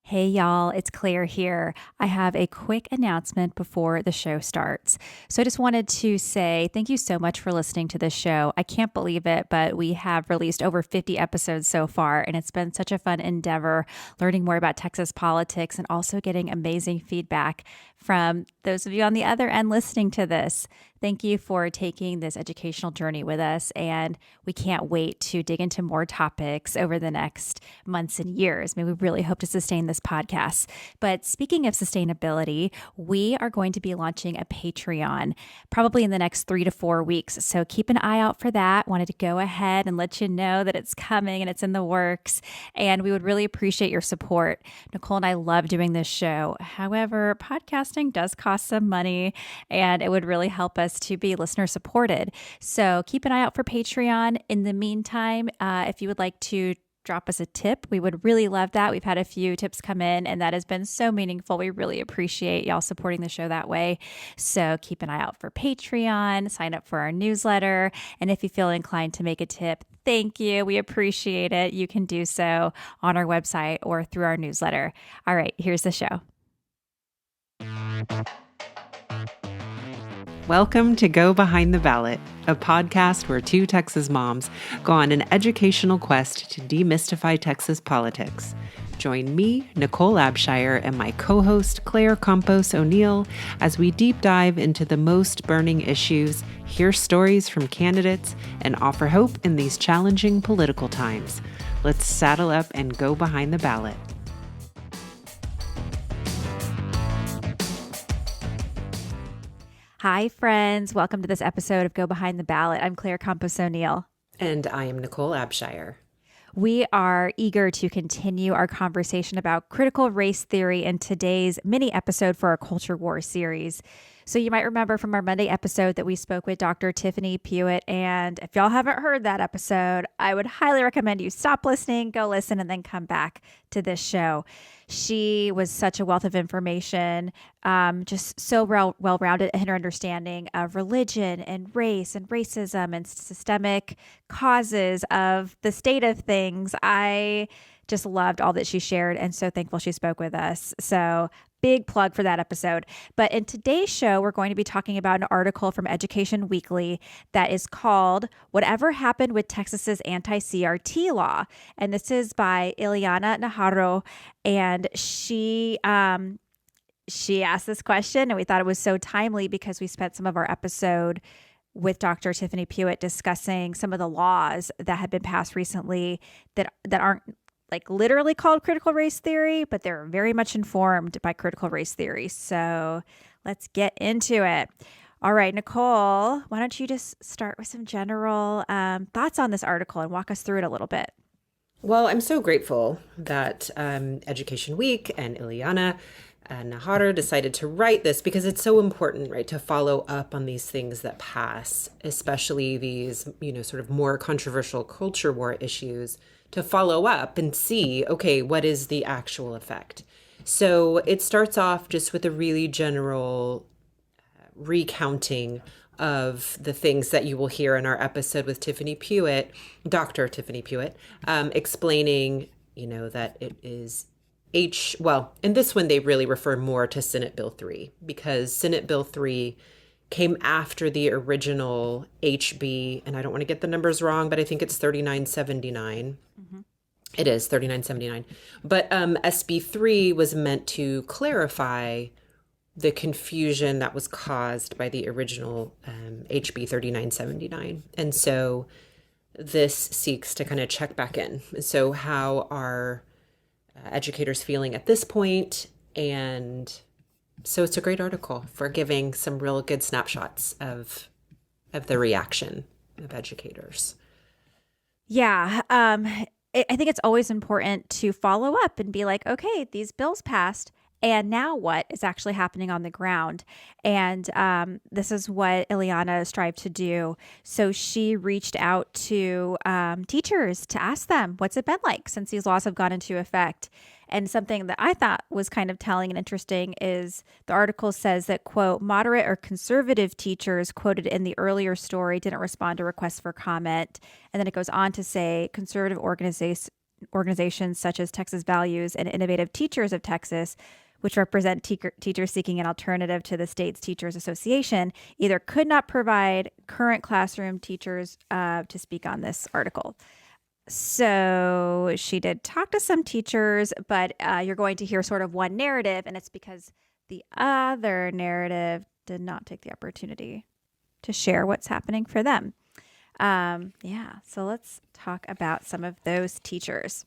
Hey y'all, it's Claire here. I have a quick announcement before the show starts. So I just wanted to say thank you so much for listening to this show. I can't believe it, but we have released over 50 episodes so far, and it's been such a fun endeavor learning more about Texas politics and also getting amazing feedback from those of you on the other end listening to this. Thank you for taking this educational journey with us, and we can't wait to dig into more topics over the next months and years. I mean, we really hope to sustain this podcast. But speaking of sustainability, we are going to be launching a Patreon probably in the next 3 to 4 weeks. So keep an eye out for that. Wanted to go ahead and let you know that it's coming and it's in the works, and we would really appreciate your support. Nicole and I love doing this show. However, podcasting does cost some money, and it would really help us to be listener supported. So keep an eye out for Patreon. In the meantime, if you would like to drop us a tip, we would really love that. We've had a few tips come in, and that has been so meaningful. We really appreciate y'all supporting the show that way. So keep an eye out for Patreon, sign up for our newsletter, and if you feel inclined to make a tip, thank you. We appreciate it. You can do so on our website or through our newsletter. All right, here's the show. Welcome to Go Behind the Ballot, a podcast where two Texas moms go on an educational quest to demystify Texas politics. Join me, Nicole Abshire, and my co-host Claire Campos O'Neill as we deep dive into the most burning issues, hear stories from candidates, and offer hope in these challenging political times. Let's saddle up and go behind the ballot. Hi, friends. Welcome to this episode of Go Behind the Ballot. I'm Claire Campos O'Neill. And I am Nicole Abshire. We are eager to continue our conversation about critical race theory in today's mini episode for our Culture War series. So you might remember from our Monday episode that we spoke with Dr. Tiffany Pewitt. And if y'all haven't heard that episode, I would highly recommend you stop listening, go listen, and then come back to this show. She was such a wealth of information, just so well-rounded in her understanding of religion and race and racism and systemic causes of the state of things. I just loved all that she shared and so thankful she spoke with us. So big plug for that episode. But in today's show, we're going to be talking about an article from Education Weekly that is called Whatever Happened with Texas's Anti-CRT Law. And this is by Ileana Najarro. And she asked this question, and we thought it was so timely because we spent some of our episode with Dr. Tiffany Pewitt discussing some of the laws that have been passed recently that aren't like literally called critical race theory, but they're very much informed by critical race theory. So let's get into it. All right, Nicole, why don't you just start with some general thoughts on this article and walk us through it a little bit? Well, I'm so grateful that Education Week and Ileana Najarro decided to write this because it's so important, right, to follow up on these things that pass, especially these, sort of more controversial culture war issues, to follow up and see, okay, what is the actual effect? So it starts off just with a really general recounting of the things that you will hear in our episode with Tiffany Pewitt, Dr. Tiffany Pewitt, explaining, that it is in this one, they really refer more to Senate Bill 3 because Senate Bill 3 came after the original HB, and I don't want to get the numbers wrong, but I think it's 3979. Mm-hmm. It is 3979. But SB3 was meant to clarify the confusion that was caused by the original HB 3979. And so this seeks to kind of check back in. So how are educators feeling at this point? And so it's a great article for giving some real good snapshots of the reaction of educators. Yeah. I think it's always important to follow up and be like, okay, these bills passed. And now what is actually happening on the ground? And this is what Ileana strived to do. So she reached out to teachers to ask them, what's it been like since these laws have gone into effect? And something that I thought was kind of telling and interesting is the article says that, quote, moderate or conservative teachers quoted in the earlier story didn't respond to requests for comment. And then it goes on to say conservative organizations organizations such as Texas Values and Innovative Teachers of Texas, which represent teachers seeking an alternative to the state's Teachers Association, either could not provide current classroom teachers to speak on this article. So she did talk to some teachers, but you're going to hear sort of one narrative, and it's because the other narrative did not take the opportunity to share what's happening for them. So let's talk about some of those teachers.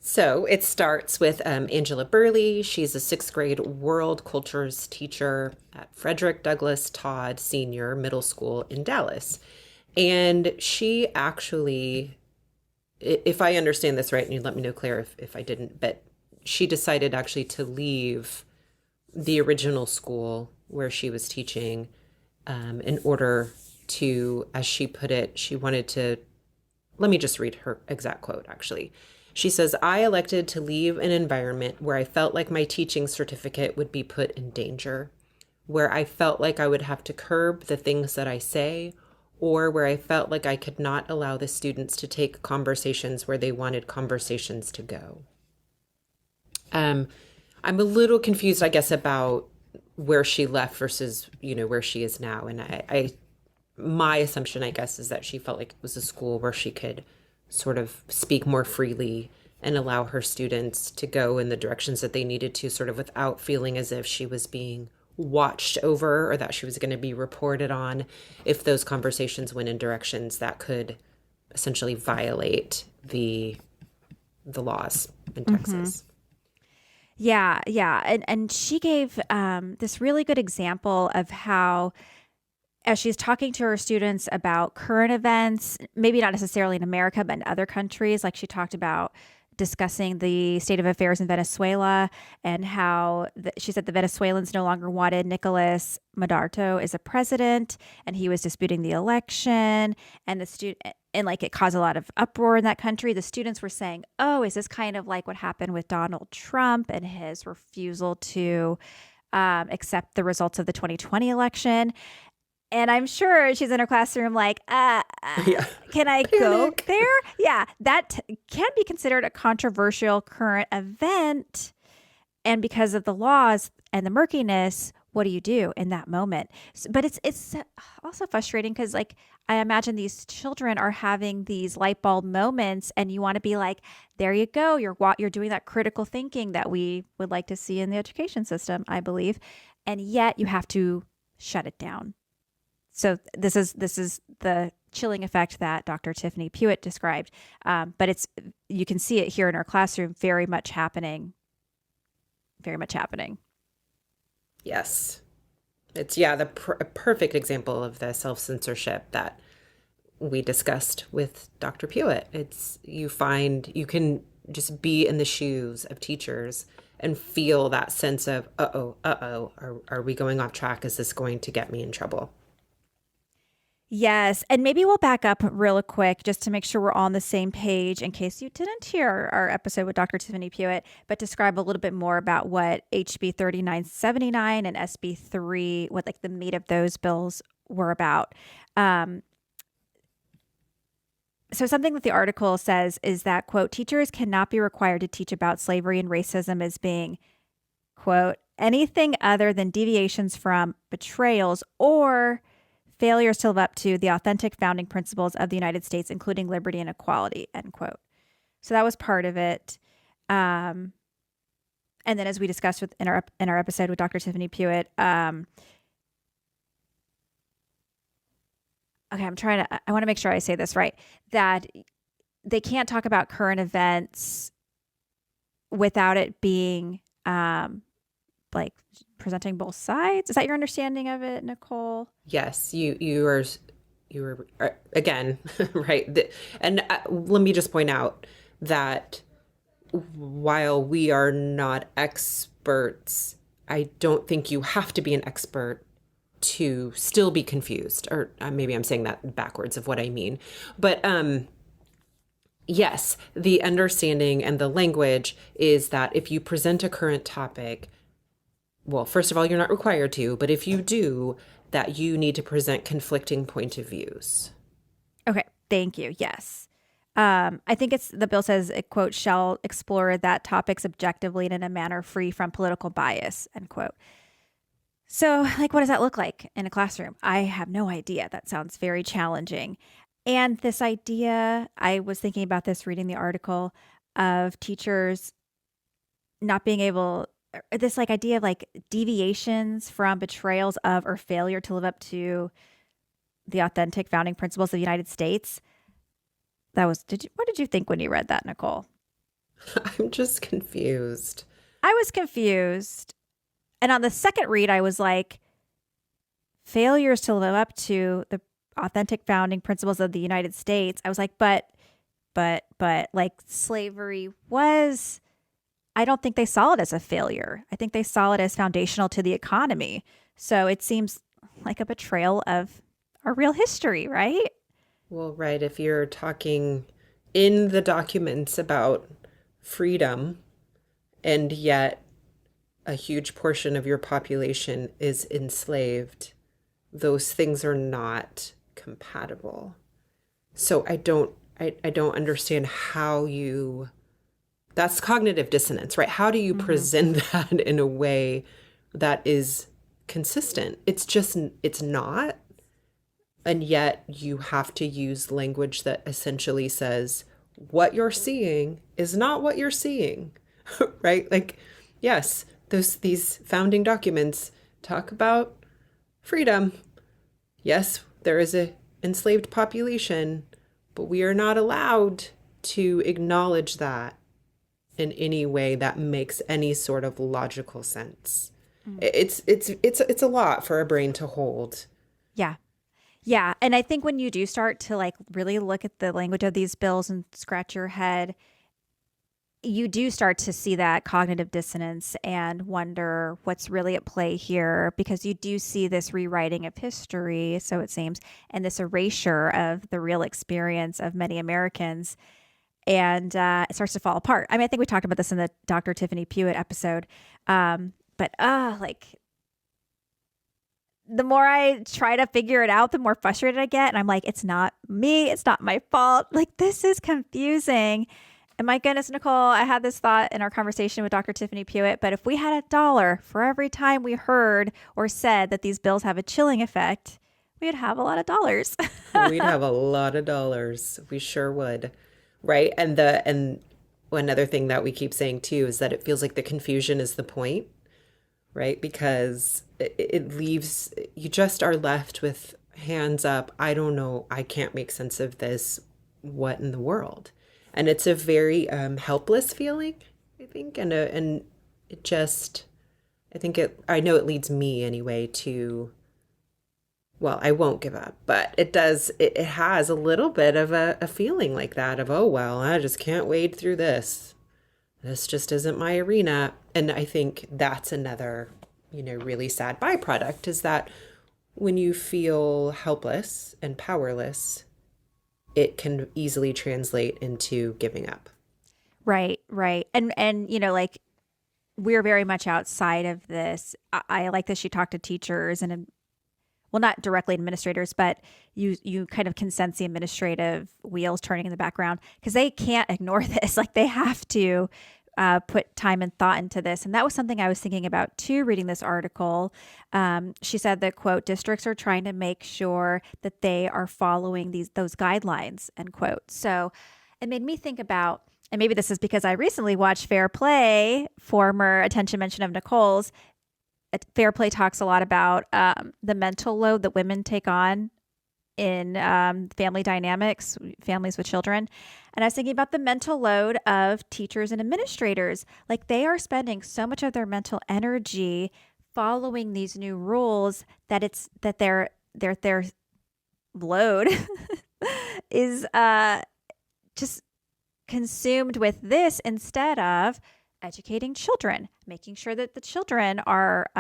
So it starts with Angela Burley. She's a sixth grade world cultures teacher at Frederick Douglass Todd Senior Middle School in Dallas. And she actually, if I understand this right, and you let me know, Claire, if I didn't, but she decided actually to leave the original school where she was teaching in order to, as she put it, she wanted to, let me just read her exact quote, actually. She says, "I elected to leave an environment where I felt like my teaching certificate would be put in danger, where I felt like I would have to curb the things that I say, or where I felt like I could not allow the students to take conversations where they wanted conversations to go." I'm a little confused, I guess, about where she left versus, where she is now. And my assumption, I guess, is that she felt like it was a school where she could sort of speak more freely and allow her students to go in the directions that they needed to, sort of without feeling as if she was being watched over or that she was going to be reported on if those conversations went in directions that could essentially violate the laws in Texas. Yeah. And she gave this really good example of how, as she's talking to her students about current events, maybe not necessarily in America, but in other countries, like she talked about discussing the state of affairs in Venezuela and how she said the Venezuelans no longer wanted Nicolas Maduro as a president, and he was disputing the election, and it caused a lot of uproar in that country. The students were saying, "Oh, is this kind of like what happened with Donald Trump and his refusal to accept the results of the 2020 election?" And I'm sure she's in her classroom like, can I go there? Yeah, that can be considered a controversial current event. And because of the laws and the murkiness, what do you do in that moment? But it's also frustrating because, like, I imagine these children are having these light bulb moments, and you want to be like, there you go. You're doing that critical thinking that we would like to see in the education system, I believe. And yet you have to shut it down. So this is the chilling effect that Dr. Tiffany Pewitt described, but you can see it here in our classroom, very much happening. Yes, it's the perfect example of the self-censorship that we discussed with Dr. Pewitt. You can just be in the shoes of teachers and feel that sense of are we going off track? Is this going to get me in trouble? Yes. And maybe we'll back up real quick just to make sure we're all on the same page in case you didn't hear our episode with Dr. Tiffany Pewitt, but describe a little bit more about what HB3979 and SB3, what like the meat of those bills were about. So something that the article says is that, quote, teachers cannot be required to teach about slavery and racism as being, quote, anything other than deviations from, betrayals, or failures to live up to the authentic founding principles of the United States, including liberty and equality, end quote. So that was part of it. And then, as we discussed in our episode with Dr. Tiffany Pewitt, I want to make sure I say this right, that they can't talk about current events without it being like presenting both sides. Is that your understanding of it, Nicole? Yes, you were again, right. And let me just point out that while we are not experts, I don't think you have to be an expert to still be confused, or maybe I'm saying that backwards of what I mean. But yes, the understanding and the language is that if you present a current topic, well, first of all, you're not required to, but if you do, that you need to present conflicting point of views. Okay, thank you. Yes. I think the bill says, it, quote, shall explore that topics objectively and in a manner free from political bias, end quote. So, like, what does that look like in a classroom? I have no idea. That sounds very challenging. And this idea, I was thinking about this reading the article, of teachers not being able, this like idea of like deviations from betrayals of or failure to live up to the authentic founding principles of the United States. What did you think when you read that, Nicole? I'm just confused. I was confused. And on the second read, I was like, failures to live up to the authentic founding principles of the United States. I was like, but like slavery was, I don't think they saw it as a failure. I think they saw it as foundational to the economy. So it seems like a betrayal of our real history, right? Well, right. If you're talking in the documents about freedom, and yet a huge portion of your population is enslaved, those things are not compatible. So I don't understand how that's cognitive dissonance, right? How do you present that in a way that is consistent? It's not. And yet you have to use language that essentially says what you're seeing is not what you're seeing, right? Like, yes, these founding documents talk about freedom. Yes, there is a enslaved population, but we are not allowed to acknowledge that in any way that makes any sort of logical sense. It's a lot for a brain to hold. Yeah. Yeah. And I think when you do start to like really look at the language of these bills and scratch your head, you do start to see that cognitive dissonance and wonder what's really at play here, because you do see this rewriting of history, so it seems, and this erasure of the real experience of many Americans. And it starts to fall apart. I mean, I think we talked about this in the Dr. Tiffany Pewitt episode. But like, the more I try to figure it out, the more frustrated I get. And I'm like, it's not me. It's not my fault. Like, this is confusing. And my goodness, Nicole, I had this thought in our conversation with Dr. Tiffany Pewitt, but if we had $1 for every time we heard or said that these bills have a chilling effect, we would have a lot of dollars. We'd have a lot of dollars. We sure would. Right. And another thing that we keep saying too is that it feels like the confusion is the point, right? Because it leaves, you just are left with hands up. I don't know. I can't make sense of this. What in the world? And it's a very helpless feeling, I think. And it just, I know it leads me anyway to, well, I won't give up, but it has a little bit of a feeling like that of, oh, well, I just can't wade through this. This just isn't my arena. And I think that's another, really sad byproduct, is that when you feel helpless and powerless, it can easily translate into giving up. Right. And like, we're very much outside of this. I like that she talked to teachers and, well, not directly administrators, but you kind of can sense the administrative wheels turning in the background, because they can't ignore this. Like, they have to put time and thought into this. And that was something I was thinking about too, reading this article. She said that, quote, districts are trying to make sure that they are following those guidelines, end quote. So it made me think about, and maybe this is because I recently watched Fair Play, former attention mention of Nicole's. Fair Play talks a lot about the mental load that women take on in family dynamics, families with children. And I was thinking about the mental load of teachers and administrators. Like, they are spending so much of their mental energy following these new rules that their load is just consumed with this, instead of educating children, making sure that the children are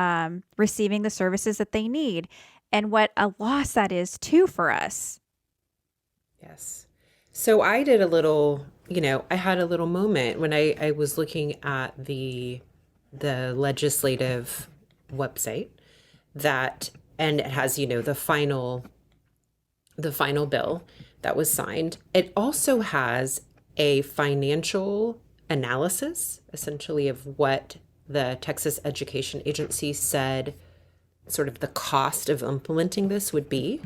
receiving the services that they need. And what a loss that is too for us. Yes. So I did a little, I had a little moment when I was looking at the legislative website and it has, the final bill that was signed. It also has a financial analysis, essentially, of what the Texas Education Agency said sort of the cost of implementing this would be.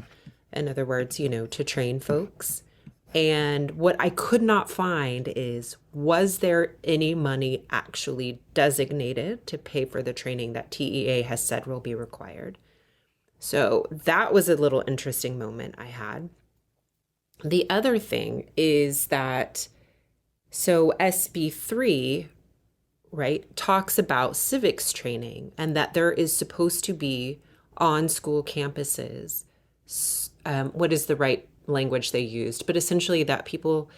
In other words, to train folks. And what I could not find is, was there any money actually designated to pay for the training that TEA has said will be required? So that was a little interesting moment I had. The other thing is that, so SB3, right, talks about civics training and that there is supposed to be on school campuses, what is the right language they used, but essentially that people,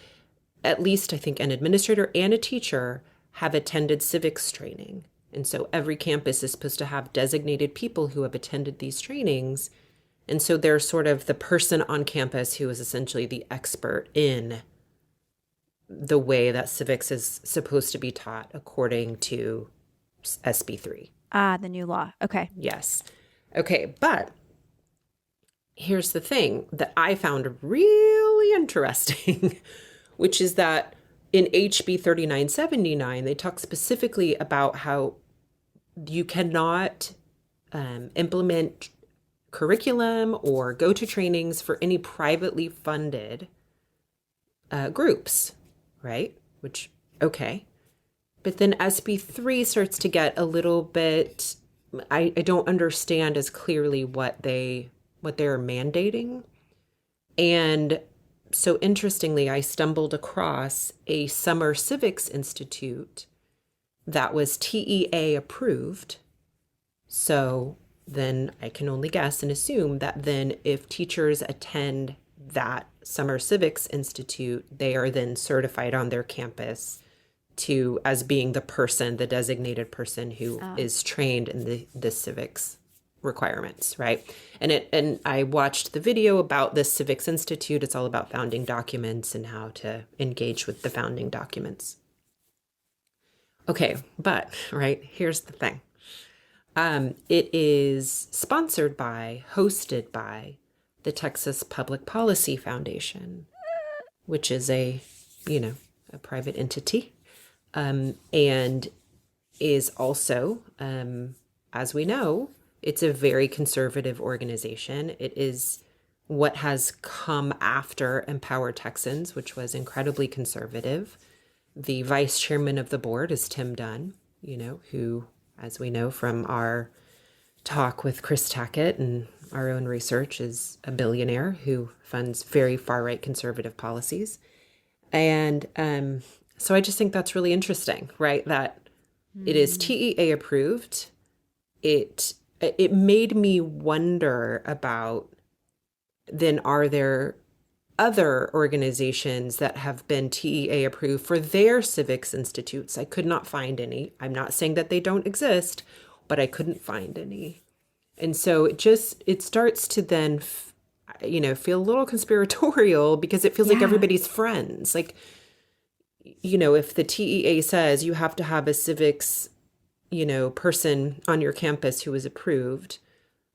at least I think an administrator and a teacher, have attended civics training. And so every campus is supposed to have designated people who have attended these trainings. And so they're sort of the person on campus who is essentially the expert in the way that civics is supposed to be taught according to SB3. The new law. Okay. Yes. Okay, but here's the thing that I found really interesting, which is that in HB 3979, they talk specifically about how you cannot implement curriculum or go to trainings for any privately funded groups, right? Which, okay. But then SB3 starts to get a little bit, I don't understand as clearly what they're mandating. And so interestingly, I stumbled across a summer civics institute that was TEA approved. So then I can only guess and assume that then if teachers attend that summer civics institute, they are then certified on their campus as being the designated person who is trained in the civics requirements, right? And I watched the video about this Civics Institute. It's all about founding documents and how to engage with the founding documents. Okay, but right, here's the thing. It is hosted by the Texas Public Policy Foundation, which is a private entity, and is also, as we know, it's a very conservative organization. It is what has come after Empower Texans, which was incredibly conservative. The vice chairman of the board is Tim Dunn, who, as we know from our talk with Chris Tackett and our own research, is a billionaire who funds very far-right conservative policies. And so I just think that's really interesting, right? That it is TEA approved. It made me wonder about, then are there other organizations that have been TEA approved for their civics institutes? I could not find any. I'm not saying that they don't exist, but I couldn't find any. And so it starts to then, feel a little conspiratorial, because it feels like everybody's friends. Like, if the TEA says you have to have a civics person on your campus who is approved,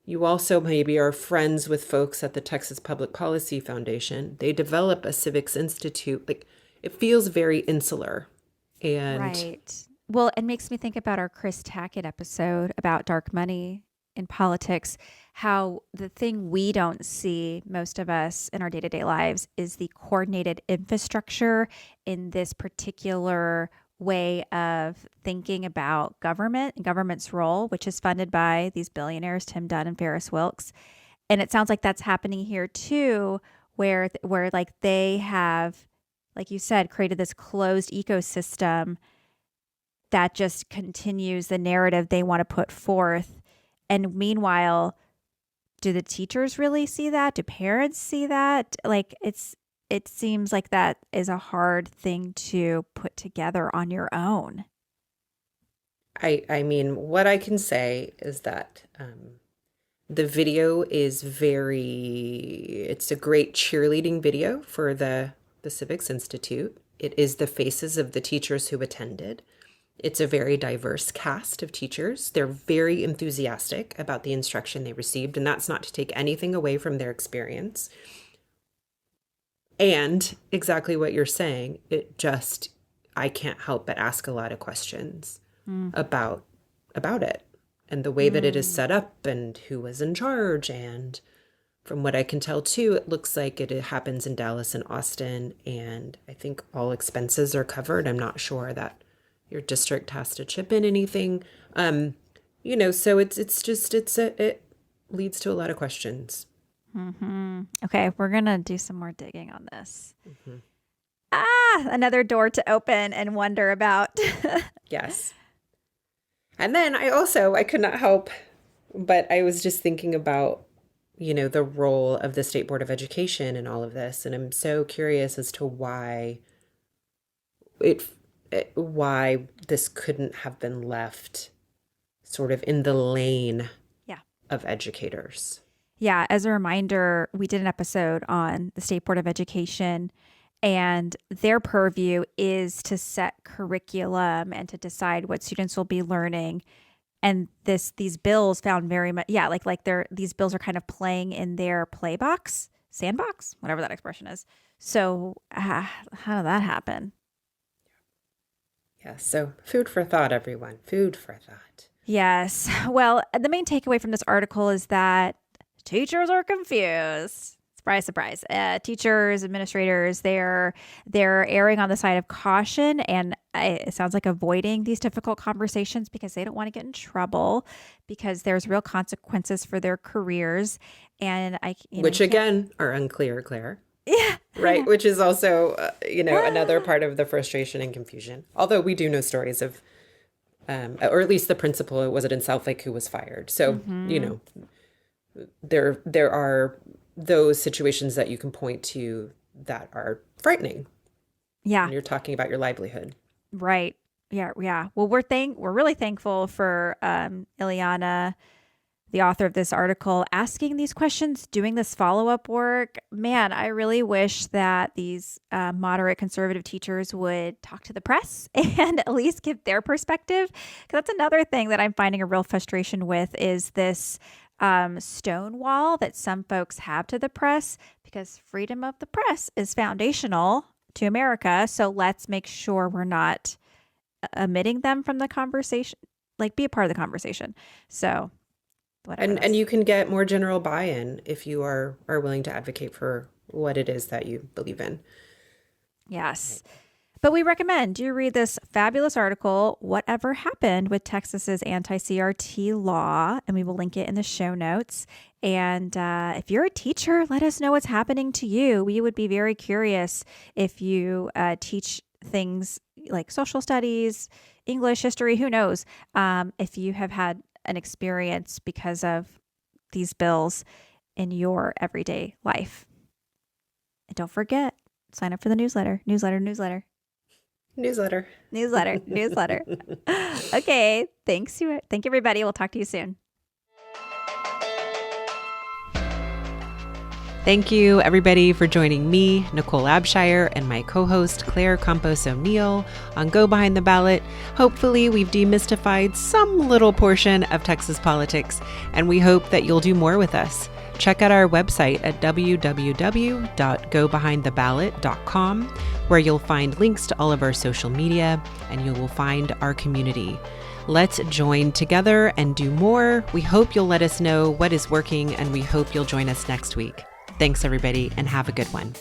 you also maybe are friends with folks at the Texas Public Policy Foundation. They develop a civics institute. Like, it feels very insular. And right. Well, it makes me think about our Chris Tackett episode about dark money in politics, how the thing we don't see, most of us in our day-to-day lives, is the coordinated infrastructure in this particular way of thinking about government and government's role, which is funded by these billionaires, Tim Dunn and Ferris Wilkes. And it sounds like that's happening here too, where like they have, like you said, created this closed ecosystem that just continues the narrative they want to put forth. And meanwhile, do the teachers really see that? Do parents see that? Like, it seems like that is a hard thing to put together on your own. I mean, what I can say is that the video is it's a great cheerleading video for the Civics Institute. It is the faces of the teachers who attended. It's a very diverse cast of teachers. They're very enthusiastic about the instruction they received, and that's not to take anything away from their experience. And exactly what you're saying, I can't help but ask a lot of questions about it and the way that it is set up and who was in charge. And from what I can tell too, it looks like it happens in Dallas and Austin, and I think all expenses are covered. I'm not sure that your district has to chip in anything. So it leads to a lot of questions. Okay, we're going to do some more digging on this. Another door to open and wonder about. Yes. And then I could not help, but I was just thinking about, the role of the State Board of Education in all of this. And I'm so curious as to why this couldn't have been left sort of in the lane of educators. Yeah, as a reminder, we did an episode on the State Board of Education, and their purview is to set curriculum and to decide what students will be learning. And these bills found very much, these bills are kind of playing in their sandbox, whatever that expression is. So how did that happen? Yeah, so food for thought, everyone. Food for thought. Yes. Well, the main takeaway from this article is that teachers are confused. Surprise, surprise. Teachers, administrators, they're erring on the side of caution, and it sounds like avoiding these difficult conversations because they don't want to get in trouble, because there's real consequences for their careers. And which again are unclear, Claire. Yeah. Right. Which is also, another part of the frustration and confusion. Although we do know stories of, or at least the principal, was it in Southlake, who was fired. So, there are those situations that you can point to that are frightening. Yeah. When you're talking about your livelihood. Right. Yeah. Yeah. Well, we're really thankful for Ileana, the author of this article, asking these questions, doing this follow-up work. Man, I really wish that these moderate conservative teachers would talk to the press and at least give their perspective. Because that's another thing that I'm finding a real frustration with, is this stonewall that some folks have to the press, because freedom of the press is foundational to America. So let's make sure we're not omitting them from the conversation, be a part of the conversation. So whatever. And you can get more general buy-in if you are willing to advocate for what it is that you believe in. Yes. But we recommend you read this fabulous article, Whatever Happened with Texas's Anti-CRT Law, and we will link it in the show notes. And if you're a teacher, let us know what's happening to you. We would be very curious if you teach things like social studies, English, history, who knows, if you have had an experience because of these bills in your everyday life. And don't forget, sign up for the newsletter. Okay. Thank you, everybody. We'll talk to you soon. Thank you, everybody, for joining me, Nicole Abshire, and my co-host, Claire Campos O'Neill, on Go Behind the Ballot. Hopefully, we've demystified some little portion of Texas politics, and we hope that you'll do more with us. Check out our website at www.gobehindtheballot.com, where you'll find links to all of our social media, and you will find our community. Let's join together and do more. We hope you'll let us know what is working, and we hope you'll join us next week. Thanks, everybody, and have a good one.